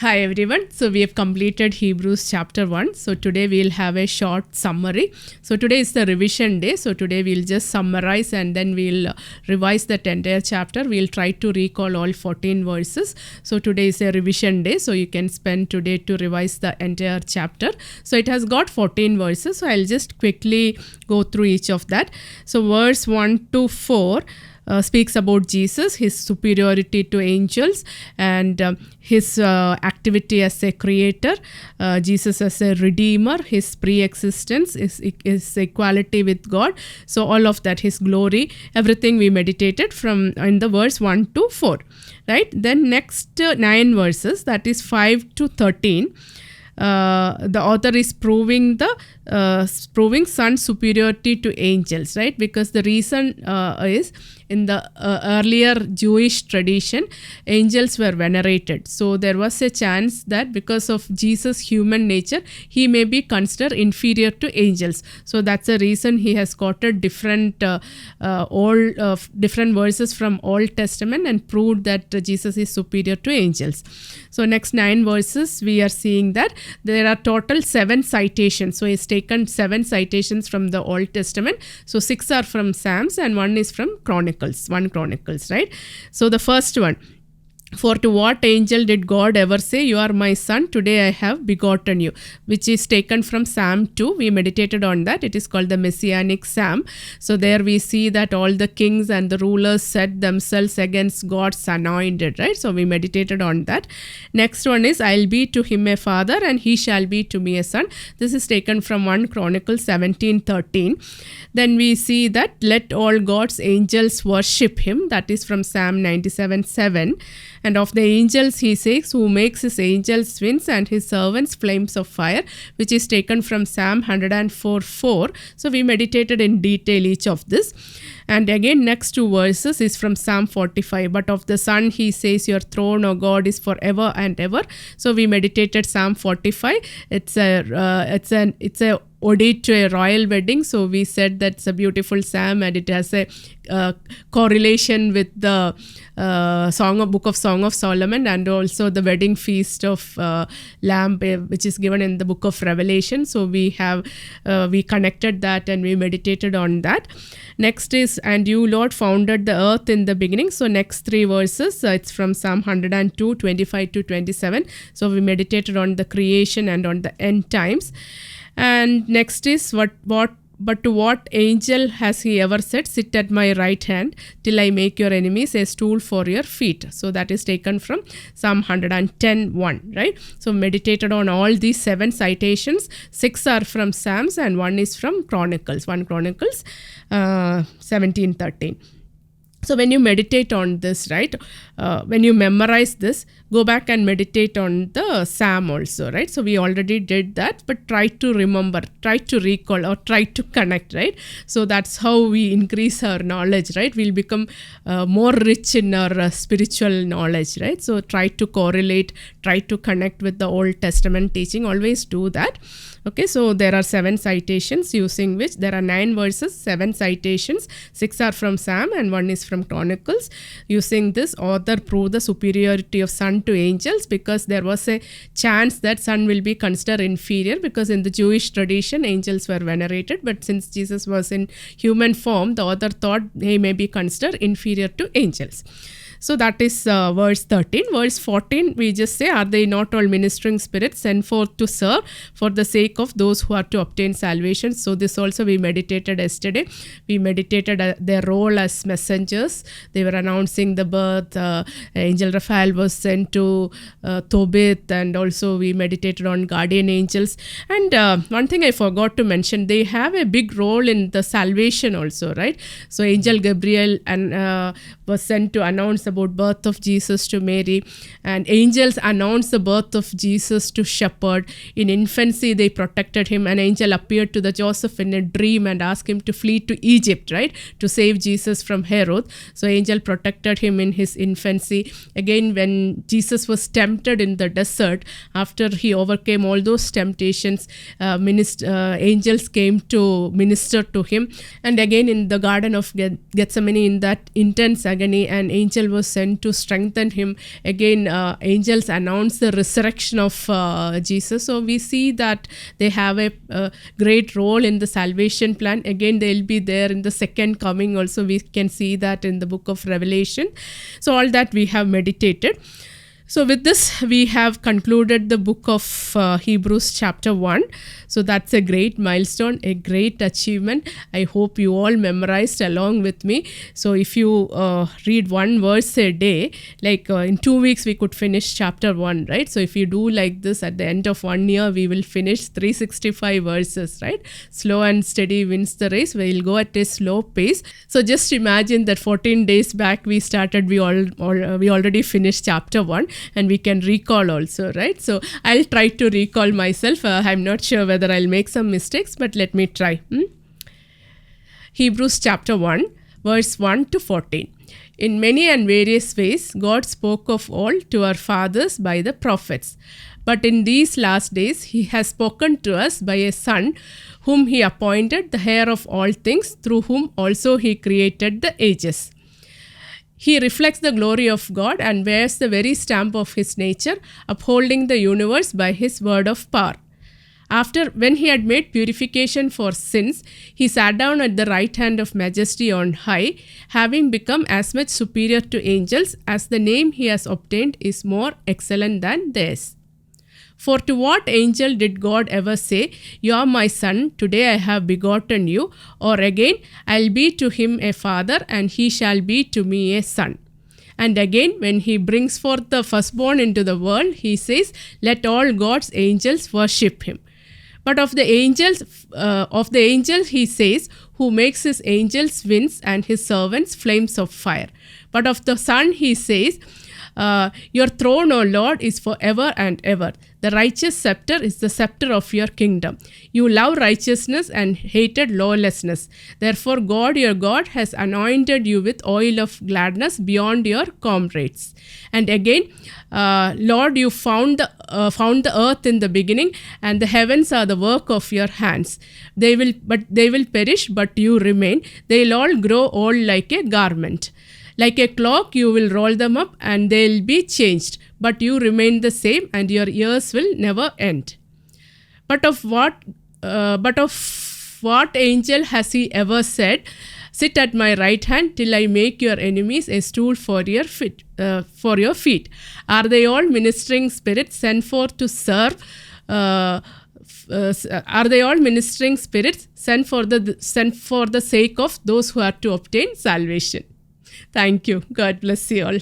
Hi everyone. So we have completed Hebrews chapter 1. So today we'll have a short summary. So today is the revision day. So today we'll just summarize and then we'll revise that entire chapter. We'll try to recall all 14 verses. So today is a revision day. So you can spend today to revise the entire chapter. So it has got 14 verses. So I'll just quickly go through each of that. So verse 1 to 4 speaks about Jesus, his superiority to angels, and his activity as a creator, Jesus as a redeemer, his pre-existence, his equality with God. So all of that, his glory, everything we meditated from in the verse 1 to 4. Right? Then next 9 verses, that is 5 to 13. The author is proving son's superiority to angels, right? Because the reason is in the earlier Jewish tradition, angels were venerated. So there was a chance that because of Jesus' human nature, he may be considered inferior to angels. So that's the reason he has quoted different verses from Old Testament and proved that Jesus is superior to angels. So next 9 verses, we are seeing that there are total 7 citations. So he's taken 7 citations from the Old Testament. So 6 are from Psalms and 1 is from Chronicles, 1 Chronicles, right? So the first one, for to what angel did God ever say, you are my son, today I have begotten you, which is taken from Psalm 2. We meditated on that. It is called the Messianic Psalm. So there we see that all the kings and the rulers set themselves against God's anointed, right? So we meditated on that. Next one is, I'll be to him a father and he shall be to me a son. This is taken from 1 Chronicles 17:13. Then we see that let all God's angels worship him. That is from Psalm 97:7. And of the angels he says, who makes his angels winds and his servants flames of fire, which is taken from Psalm 104:4. So we meditated in detail each of this. And again, next 2 verses is from Psalm 45. But of the Son he says, your throne, O God, is forever and ever. So we meditated Psalm 45. It's a ode to a royal wedding. So we said that's a beautiful psalm and it has a correlation with the Book of Song of Solomon and also the wedding feast of Lamb, which is given in the Book of Revelation. So we connected that and we meditated on that. Next is, and you, Lord, founded the earth in the beginning. So next 3 verses, it's from Psalm 102, 25 to 27. So we meditated on the creation and on the end times. And next is, but to what angel has he ever said, sit at my right hand till I make your enemies a stool for your feet? So that is taken from Psalm 110:1, right? So meditated on all these 7 citations. 6 are from Psalms and 1 is from Chronicles, 1 Chronicles 17:13. So when you meditate on this, right, when you memorize this, go back and meditate on the Psalm also, right? So we already did that, but try to remember, try to recall or try to connect, right? So that's how we increase our knowledge, right? We'll become more rich in our spiritual knowledge, right? So try to correlate, try to connect with the Old Testament teaching, always do that. Okay, so there are 7 citations using which there are 9 verses, 7 citations, 6 are from Psalm and 1 is from Chronicles. Using this, author proved the superiority of son to angels because there was a chance that son will be considered inferior because in the Jewish tradition, angels were venerated. But since Jesus was in human form, the author thought he may be considered inferior to angels. So that is verse 13. Verse 14, we just say, are they not all ministering spirits sent forth to serve for the sake of those who are to obtain salvation? So this also we meditated yesterday. We meditated their role as messengers. They were announcing the birth. Angel Raphael was sent to Tobit, and also we meditated on guardian angels. And one thing I forgot to mention, they have a big role in the salvation also, right? So Angel Gabriel was sent to announce about birth of Jesus to Mary, and angels announced the birth of Jesus to shepherd. In infancy they protected him. An angel appeared to the Joseph in a dream and asked him to flee to Egypt, right, to save Jesus from Herod. So angel protected him in his infancy. Again, when Jesus was tempted in the desert, after he overcame all those temptations, angels came to minister to him. And again in the Garden of Gethsemane, in that intense agony, an angel was sent to strengthen him. Again, angels announce the resurrection of Jesus. So we see that they have a great role in the salvation plan. Again, they'll be there in the second coming also. We can see that in the book of Revelation. So all that we have meditated. So with this, we have concluded the book of Hebrews chapter 1. So that's a great milestone, a great achievement. I hope you all memorized along with me. So if you read one verse a day, like in 2 weeks, we could finish chapter 1, right? So if you do like this, at the end of 1 year, we will finish 365 verses, right? Slow and steady wins the race. We'll go at a slow pace. So just imagine that 14 days back we started, we already finished chapter 1. And we can recall also, right? So I'll try to recall myself. I'm not sure whether I'll make some mistakes, but let me try. Hebrews chapter 1, verse 1 to 14. In many and various ways, God spoke of all to our fathers by the prophets. But in these last days, he has spoken to us by a Son, whom he appointed the heir of all things, through whom also he created the ages. He reflects the glory of God and wears the very stamp of his nature, upholding the universe by his word of power. When he had made purification for sins, he sat down at the right hand of majesty on high, having become as much superior to angels as the name he has obtained is more excellent than theirs. For to what angel did God ever say, "You are my son, today I have begotten you," or again, "I'll be to him a father, and he shall be to me a son"? And again, when he brings forth the firstborn into the world, he says, "Let all God's angels worship him." But of the angels, he says, "Who makes his angels winds and his servants flames of fire." But of the Son, he says, "Your throne, O Lord, is forever and ever. The righteous scepter is the scepter of your kingdom. You love righteousness and hated lawlessness. Therefore, God, your God, has anointed you with oil of gladness beyond your comrades." And again, "Lord, you found the earth in the beginning, and the heavens are the work of your hands. They will perish, but you remain. They'll all grow old like a garment. Like a cloak, you will roll them up, and they'll be changed. But you remain the same, and your years will never end." But of what angel has he ever said, "Sit at my right hand till I make your enemies a stool for your feet"? Are they all ministering spirits sent forth to serve? Are they all ministering spirits sent for the sake of those who are to obtain salvation? Thank you. God bless you all.